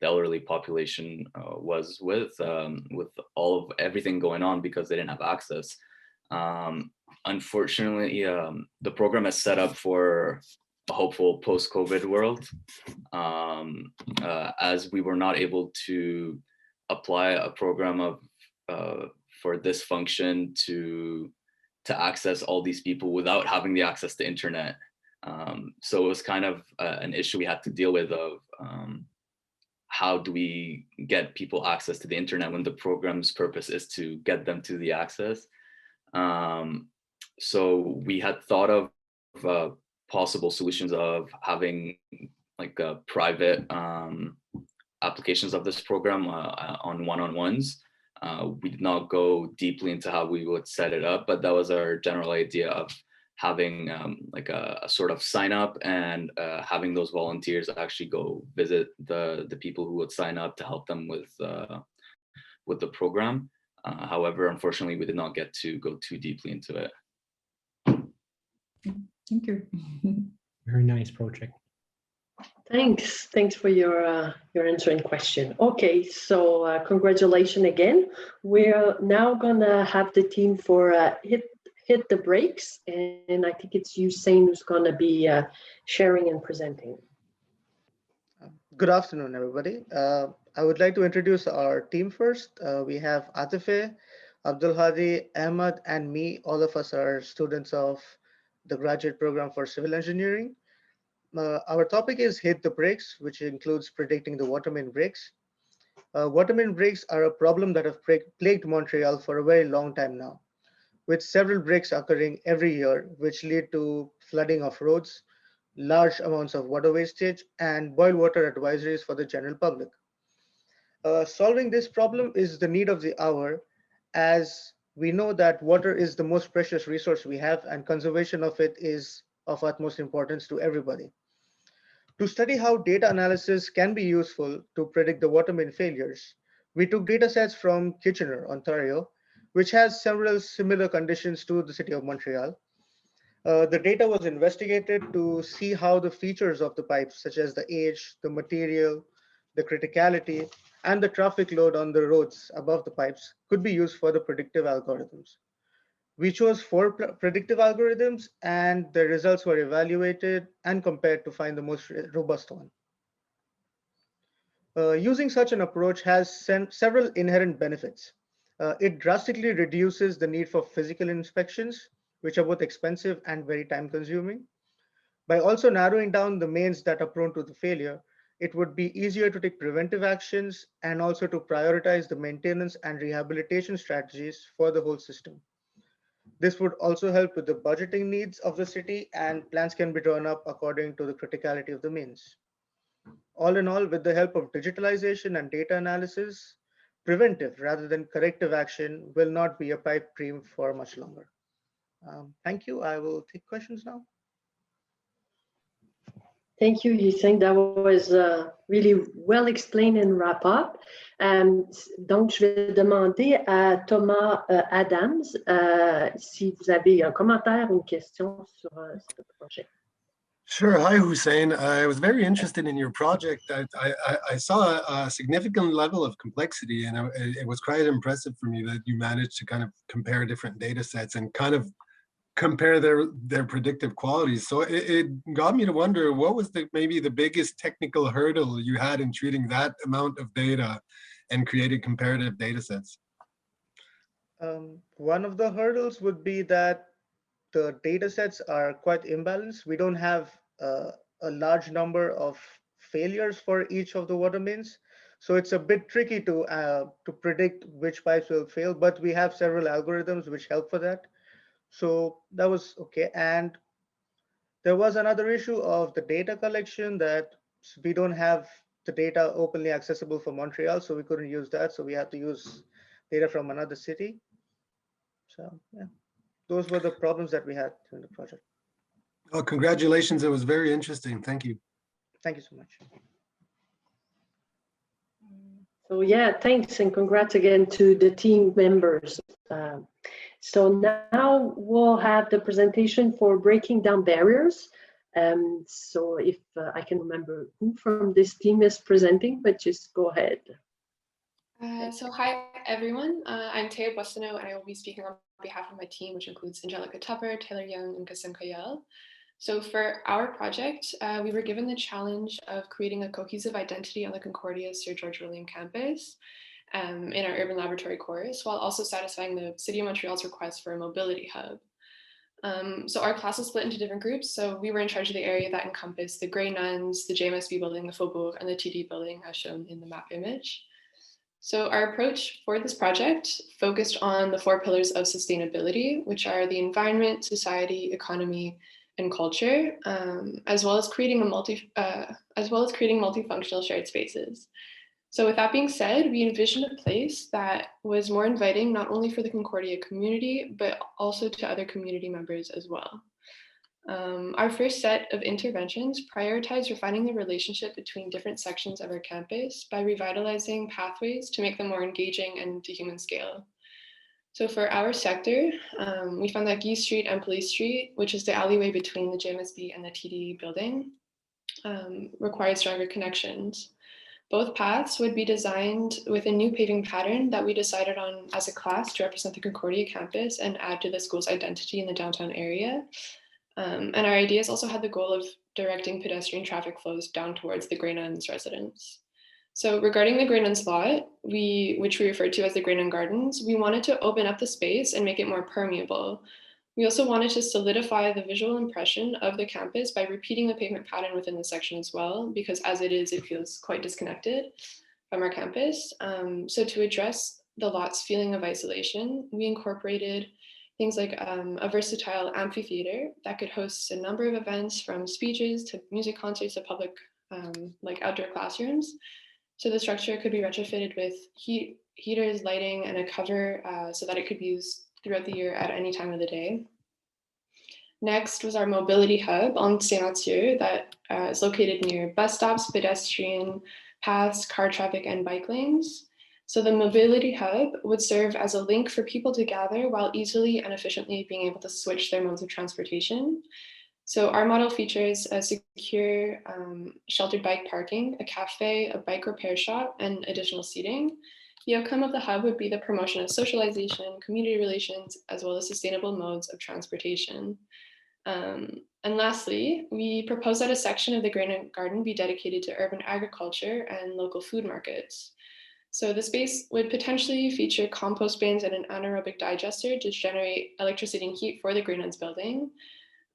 Speaker 18: elderly population was with everything going on, because they didn't have access. Unfortunately, the program is set up for a hopeful post-COVID world, as we were not able to apply a program of for this function to access all these people without having the access to internet. So it was kind of an issue we had to deal with of how do we get people access to the internet when the program's purpose is to get them to the access. So we had thought of possible solutions of having like private applications of this program on one-on-ones. We did not go deeply into how we would set it up, but that was our general idea of having like a sort of sign up and having those volunteers actually go visit the people who would sign up to help them with the program. However, unfortunately, we did not get to go too deeply into it.
Speaker 12: Thank you.
Speaker 13: Very nice project.
Speaker 2: Thanks for your answering question. Okay, so congratulations again. We're now gonna have the team for hit the brakes, and I think it's Usain who's gonna be sharing and presenting.
Speaker 19: Good afternoon, everybody. I would like to introduce our team first. We have Atife, Abdulhadi, Ahmad, and me. All of us are students of the graduate program for civil engineering. Our topic is hit the brakes, which includes predicting the water main breaks. Water main breaks are a problem that have plagued Montreal for a very long time now, with several breaks occurring every year, which lead to flooding of roads, large amounts of water wastage, and boil water advisories for the general public. Solving this problem is the need of the hour, as we know that water is the most precious resource we have, and conservation of it is of utmost importance to everybody. To study how data analysis can be useful to predict the water main failures, we took data sets from Kitchener, Ontario, which has several similar conditions to the city of Montreal. The data was investigated to see how the features of the pipes, such as the age, the material, the criticality, and the traffic load on the roads above the pipes could be used for the predictive algorithms. We chose 4 predictive algorithms, and the results were evaluated and compared to find the most robust one. Using such an approach has several inherent benefits. It drastically reduces the need for physical inspections, which are both expensive and very time consuming. By also narrowing down the mains that are prone to the failure, it would be easier to take preventive actions and also to prioritize the maintenance and rehabilitation strategies for the whole system. This would also help with the budgeting needs of the city, and plans can be drawn up according to the criticality of the mains. All in all, with the help of digitalization and data analysis, preventive rather than corrective action will not be a pipe dream for much longer. Thank you. I will take questions now.
Speaker 2: Thank you, Usain. That was really well explained and wrap up. Donc, je vais demander à Thomas Adams si vous avez un commentaire ou une question sur ce projet.
Speaker 11: Sure. Hi, Hussein. I was very interested in your project. I saw a significant level of complexity, and it was quite impressive for me that you managed to kind of compare different data sets and kind of compare their predictive qualities. So it got me to wonder, what was maybe the biggest technical hurdle you had in treating that amount of data and creating comparative data sets?
Speaker 19: One of the hurdles would be that the data sets are quite imbalanced. We don't have a large number of failures for each of the water mains. So it's a bit tricky to predict which pipes will fail, but we have several algorithms which help for that. So that was okay. And there was another issue of the data collection, that we don't have the data openly accessible for Montreal, so we couldn't use that. So we had to use data from another city. So yeah, those were the problems that we had during the project.
Speaker 11: Oh, congratulations. It was very interesting. Thank you.
Speaker 19: Thank you so much.
Speaker 2: So yeah, thanks and congrats again to the team members. So now we'll have the presentation for breaking down barriers. So if I can remember who from this team is presenting, but just go ahead.
Speaker 20: So hi everyone, I'm Taya Boissonneau and I will be speaking on behalf of my team, which includes Angelica Tupper, Taylor Young, and Kasim Kayel. So for our project, we were given the challenge of creating a cohesive identity on the Concordia Sir George William campus in our urban laboratory course, while also satisfying the City of Montreal's request for a mobility hub. So our class was split into different groups. So we were in charge of the area that encompassed the Grey Nuns, the JMSB building, the Faubourg, and the TD building as shown in the map image. So our approach for this project focused on the 4 pillars of sustainability, which are the environment, society, economy, and culture, as well as creating multifunctional shared spaces. So with that being said, we envisioned a place that was more inviting, not only for the Concordia community, but also to other community members as well. Our first set of interventions prioritized refining the relationship between different sections of our campus by revitalizing pathways to make them more engaging and to human scale. So for our sector, we found that Guy Street and Police Street, which is the alleyway between the JMSB and the TD building, required stronger connections. Both paths would be designed with a new paving pattern that we decided on as a class to represent the Concordia campus and add to the school's identity in the downtown area. And our ideas also had the goal of directing pedestrian traffic flows down towards the Grey Nuns residence. So regarding the Grey Nuns lot, which we referred to as the Grey Nun Gardens, we wanted to open up the space and make it more permeable. We also wanted to solidify the visual impression of the campus by repeating the pavement pattern within the section as well, because as it is, it feels quite disconnected from our campus. So to address the lot's feeling of isolation, we incorporated things like a versatile amphitheater that could host a number of events, from speeches to music concerts to public like outdoor classrooms. So the structure could be retrofitted with heaters, lighting, and a cover so that it could be used throughout the year at any time of the day. Next was our mobility hub on Saint-Mathieu that is located near bus stops, pedestrian paths, car traffic, and bike lanes. So the mobility hub would serve as a link for people to gather while easily and efficiently being able to switch their modes of transportation. So our model features a secure sheltered bike parking, a cafe, a bike repair shop, and additional seating. The outcome of the hub would be the promotion of socialization, community relations, as well as sustainable modes of transportation. And lastly, we propose that a section of the Grey Nun Garden be dedicated to urban agriculture and local food markets. So the space would potentially feature compost bins and an anaerobic digester to generate electricity and heat for the Grey Nuns building.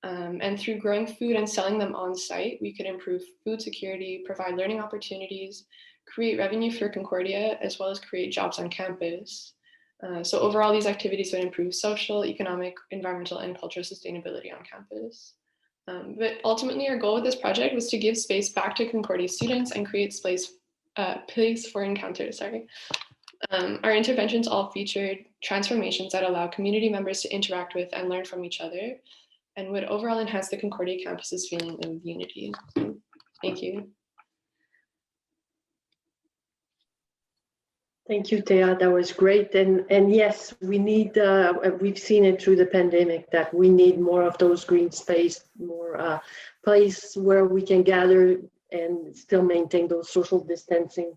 Speaker 20: And through growing food and selling them on site, we could improve food security, provide learning opportunities, create revenue for Concordia, as well as create jobs on campus. So overall, these activities would improve social, economic, environmental, and cultural sustainability on campus. But ultimately, our goal with this project was to give space back to Concordia students and create place for encounters. Our interventions all featured transformations that allow community members to interact with and learn from each other, and would overall enhance the Concordia campus's feeling of unity. Thank you.
Speaker 2: Thank you, Thea. That was great. And yes, we need, we've seen it through the pandemic that we need more of those green space, more place where we can gather and still maintain those social distancing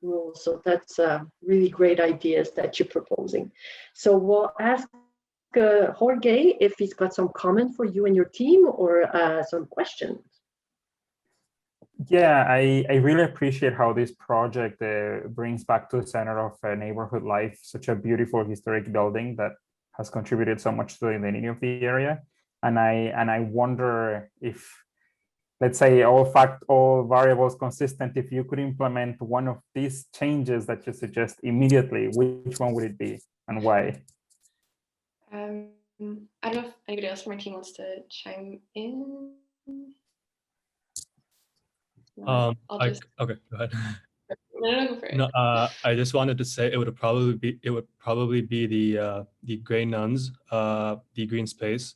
Speaker 2: rules. So that's really great ideas that you're proposing. So we'll ask Jorge if he's got some comment for you and your team or some questions.
Speaker 15: Yeah, I really appreciate how this project brings back to the center of neighborhood life such a beautiful historic building that has contributed so much to the identity of the area. And I wonder if, let's say, all variables consistent, if you could implement one of these changes that you suggest immediately, which one would it be and why?
Speaker 20: I don't know if anybody else from my team wants to chime in.
Speaker 21: Okay, go ahead.
Speaker 20: No, go for it.
Speaker 21: No, I just wanted to say it would probably be the gray nuns, the green space.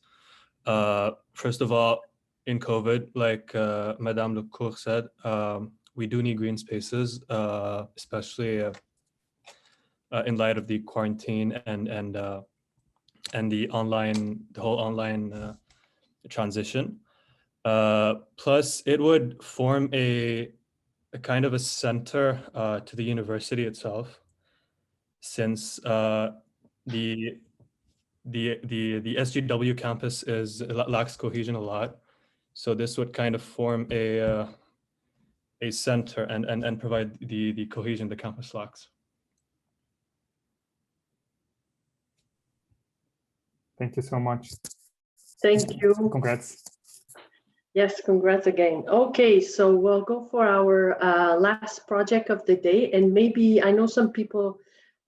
Speaker 21: First of all, in COVID, like Madame Lecour said, we do need green spaces, especially in light of the quarantine and the whole online transition. Plus, it would form a kind of a center to the university itself, since the SGW campus lacks cohesion a lot. So this would kind of form a center and provide the cohesion the campus lacks.
Speaker 15: Thank you so much.
Speaker 2: Thank you.
Speaker 15: Congrats.
Speaker 2: Yes, congrats again. Okay, so we'll go for our last project of the day. And maybe, I know some people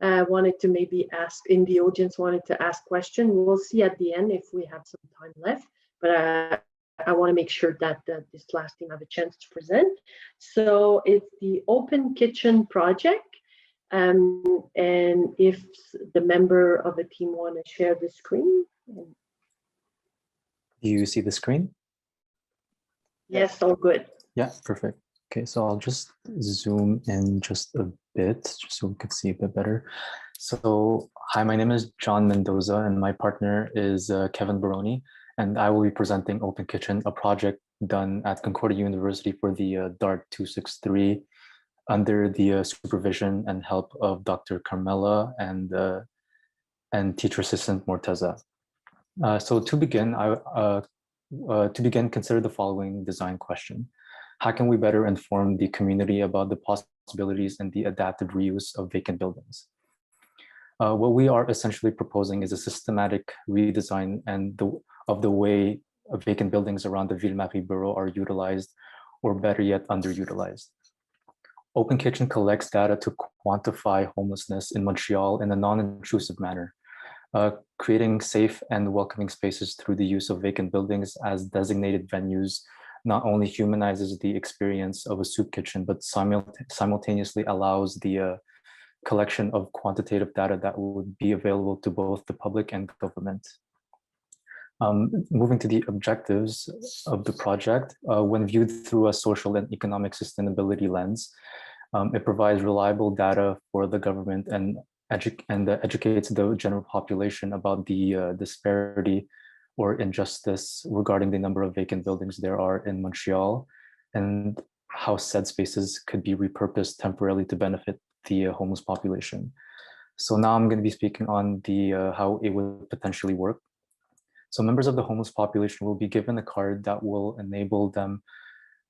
Speaker 2: wanted to maybe ask, in the audience wanted to ask questions. We'll see at the end if we have some time left. But I want to make sure that this last team have a chance to present. So it's the Open Kitchen project. And if the member of the team want to share the screen.
Speaker 22: Do you see the screen?
Speaker 2: Yes, all good.
Speaker 22: Yeah, perfect. Okay, so I'll just zoom in just a bit, just so we could see a bit better. So, hi, my name is John Mendoza, and my partner is Kevin Baroni, and I will be presenting Open Kitchen, a project done at Concordia University for the DART 263 under the supervision and help of Dr. Carmela and teacher assistant Morteza. So to begin, consider the following design question. How can we better inform the community about the possibilities and the adaptive reuse of vacant buildings? What we are essentially proposing is a systematic redesign of the way vacant buildings around the Ville-Marie borough are utilized, or better yet, underutilized. Open Kitchen collects data to quantify homelessness in Montreal in a non-intrusive manner, creating safe and welcoming spaces through the use of vacant buildings as designated venues not only humanizes the experience of a soup kitchen, but simultaneously allows the collection of quantitative data that would be available to both the public and government. Moving to the objectives of the project, when viewed through a social and economic sustainability lens, it provides reliable data for the government and educates the general population about the disparity or injustice regarding the number of vacant buildings there are in Montreal, and how said spaces could be repurposed temporarily to benefit the homeless population. So now I'm going to be speaking on the how it would potentially work. So members of the homeless population will be given a card that will enable them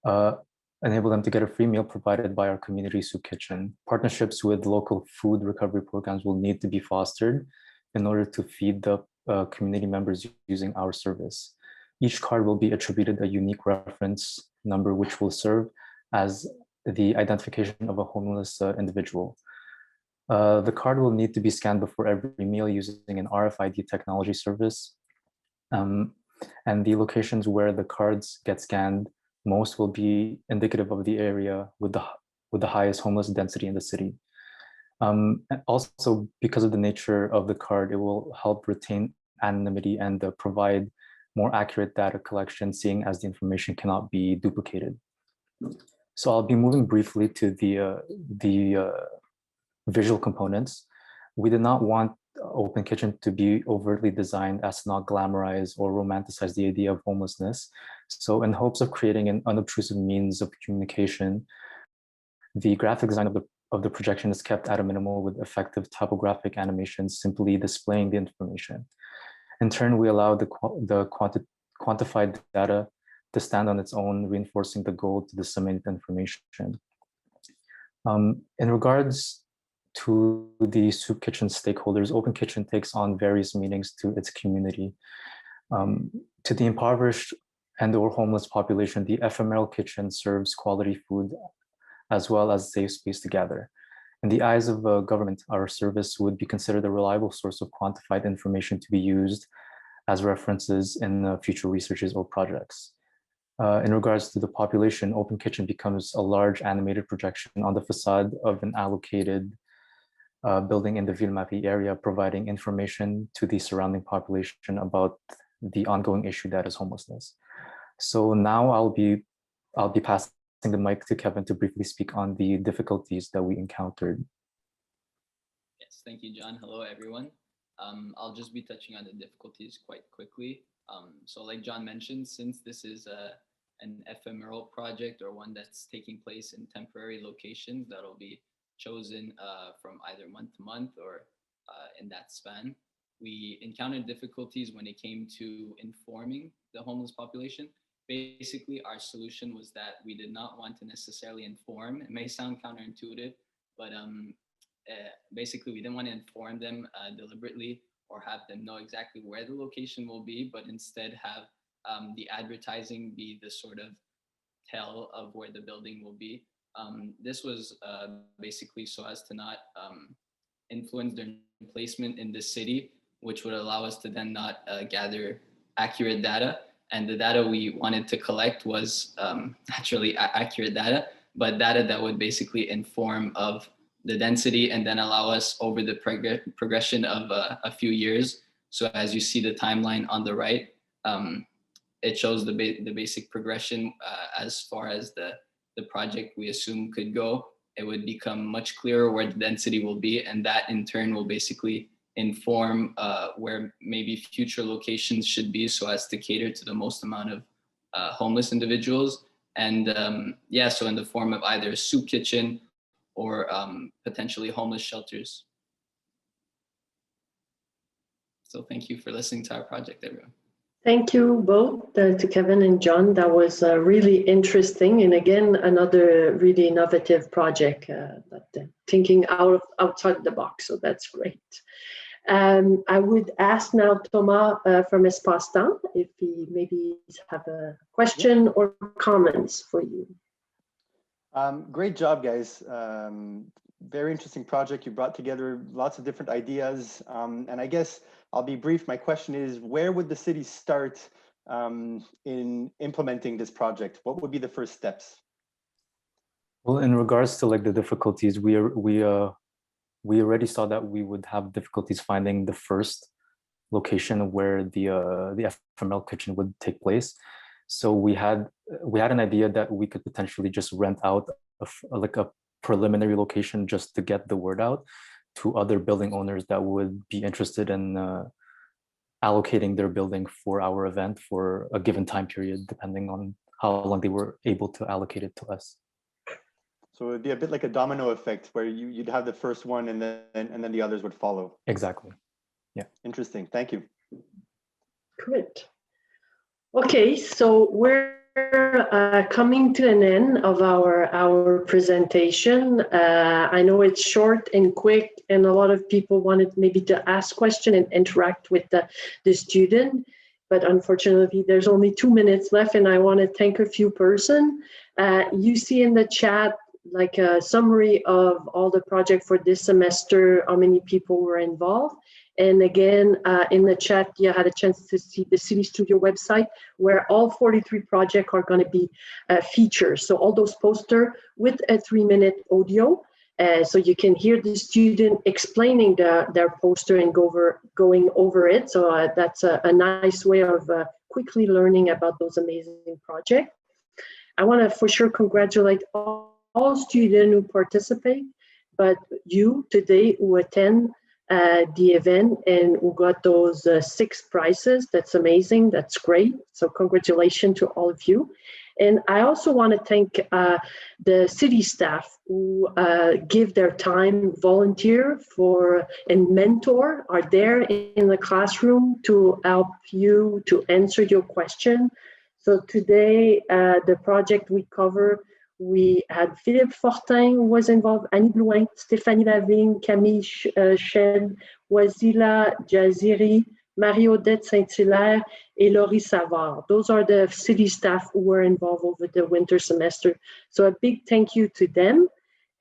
Speaker 22: to get a free meal provided by our community soup kitchen. Partnerships with local food recovery programs will need to be fostered in order to feed the community members using our service. Each card will be attributed a unique reference number, which will serve as the identification of a homeless individual. The card will need to be scanned before every meal using an RFID technology service. And the locations where the cards get scanned most will be indicative of the area with the highest homeless density in the city. And also, because of the nature of the card, it will help retain anonymity and provide more accurate data collection, seeing as the information cannot be duplicated. So I'll be moving briefly to the visual components. We did not want Open Kitchen to be overtly designed as to not glamorize or romanticize the idea of homelessness. So in hopes of creating an unobtrusive means of communication, the graphic design of the projection is kept at a minimal with effective typographic animations simply displaying the information. In turn, we allow the quantified data to stand on its own, reinforcing the goal to disseminate information. In regards to the soup kitchen stakeholders, Open Kitchen takes on various meanings to its community. To the impoverished and or homeless population, the ephemeral kitchen serves quality food as well as safe space to gather. In the eyes of government, our service would be considered a reliable source of quantified information to be used as references in future researches or projects. In regards to the population, Open Kitchen becomes a large animated projection on the facade of an allocated building in the Ville area, providing information to the surrounding population about the ongoing issue that is homelessness. So now I'll be passing the mic to Kevin to briefly speak on the difficulties that we encountered.
Speaker 4: Yes, thank you, John. Hello, everyone. I'll just be touching on the difficulties quite quickly. So like John mentioned, since this is an ephemeral project or one that's taking place in temporary locations that'll be chosen from either month to month or in that span, we encountered difficulties when it came to informing the homeless population. Basically, our solution was that we did not want to necessarily inform. It may sound counterintuitive, but basically we didn't want to inform them deliberately or have them know exactly where the location will be, but instead have the advertising be the sort of tell of where the building will be. This was basically so as to not influence their placement in the city, which would allow us to then not gather accurate data. And the data we wanted to collect was naturally accurate data, but data that would basically inform of the density and then allow us over the progression of a few years. So as you see the timeline on the right, it shows the basic progression as far as the project we assume could go. It would become much clearer where the density will be, and that in turn will basically inform where maybe future locations should be so as to cater to the most amount of homeless individuals. And yeah, so in the form of either a soup kitchen or potentially homeless shelters. So thank you for listening to our project, everyone.
Speaker 2: Thank you both, to Kevin and John. That was really interesting. And again, another really innovative project, thinking outside the box. So that's great. I would ask now Thomas from Espace Temps if he maybe have a question or comments for you.
Speaker 16: Great job, guys. Very interesting project. You brought together lots of different ideas. And I guess I'll be brief. My question is, where would the city start in implementing this project? What would be the first steps?
Speaker 22: Well, in regards to like the difficulties, we already saw that we would have difficulties finding the first location where the ephemeral kitchen would take place. So we had an idea that we could potentially just rent out like a preliminary location just to get the word out to other building owners that would be interested in allocating their building for our event for a given time period, depending on how long they were able to allocate it to us.
Speaker 16: So it would be a bit like a domino effect where you'd have the first one and then the others would follow.
Speaker 22: Exactly. Yeah.
Speaker 16: Interesting. Thank you.
Speaker 2: Good. Okay, so we're coming to an end of our presentation. I know it's short and quick, and a lot of people wanted maybe to ask questions and interact with the student, but unfortunately there's only 2 minutes left, and I want to thank a few persons. You see in the chat like a summary of all the project for this semester, how many people were involved. And again, in the chat, you had a chance to see the CityStudio website where all 43 projects are going to be featured. So all those posters with a 3-minute audio. So you can hear the student explaining their poster and going over it. So that's a nice way of quickly learning about those amazing projects. I want to for sure congratulate all students who participate, but you today who attend the event, and we got those 6 prizes. That's amazing. That's great. So congratulations to all of you. And I also want to thank the city staff who give their time, volunteer for, and mentor, are there in the classroom to help you to answer your question. So today, the project we cover, we had Philippe Fortin who was involved, Annie Blouin, Stéphanie Lavigne, Camille Chen, Wazila Jaziri, Marie-Odette Saint-Hilaire, and Laurie Savard. Those are the city staff who were involved over the winter semester. So a big thank you to them.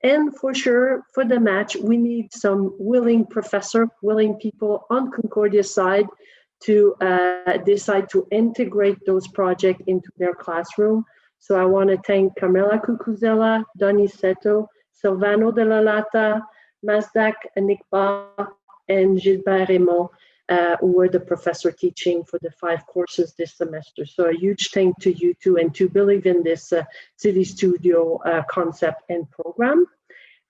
Speaker 2: And for sure, for the match, we need some willing professor, willing people on Concordia side to decide to integrate those projects into their classroom. So I want to thank Carmela Cucuzella, Donizetto, Silvano de la Lata, Mazdak Nikba, and Gilbert Raymond, who were the professor teaching for the 5 courses this semester. So a huge thank to you too, and to believe in this CityStudio concept and program.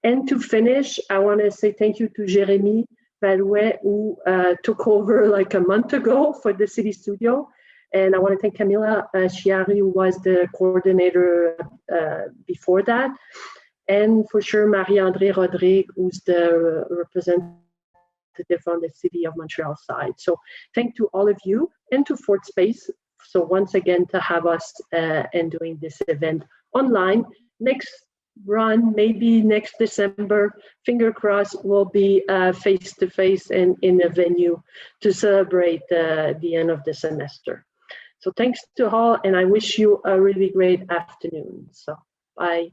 Speaker 2: And to finish, I want to say thank you to Jérémy Valouet, who took over like a month ago for the CityStudio. And I want to thank Camila Chiari, who was the coordinator before that. And for sure, Marie-André Rodrigue, who's the representative on the City of Montreal side. So thank to all of you and to Fort Space. So once again, to have us and doing this event online. Next run, maybe next December, finger crossed, will be face-to-face and in a venue to celebrate the end of the semester. So thanks to all, and I wish you a really great afternoon. So bye.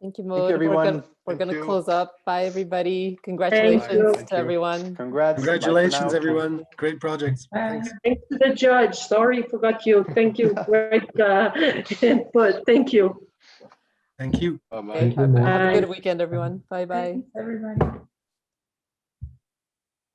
Speaker 1: Thank you, Maud. Everyone. We're going to close up. Bye, everybody. Congratulations to everyone.
Speaker 16: Congrats.
Speaker 11: Congratulations, everyone. Great projects. Thanks.
Speaker 2: Thanks to the judge. Sorry, forgot you. Thank you. Great input. Thank you.
Speaker 11: Thank you.
Speaker 1: Okay, have a good weekend, everyone. Bye-bye.
Speaker 12: Everybody.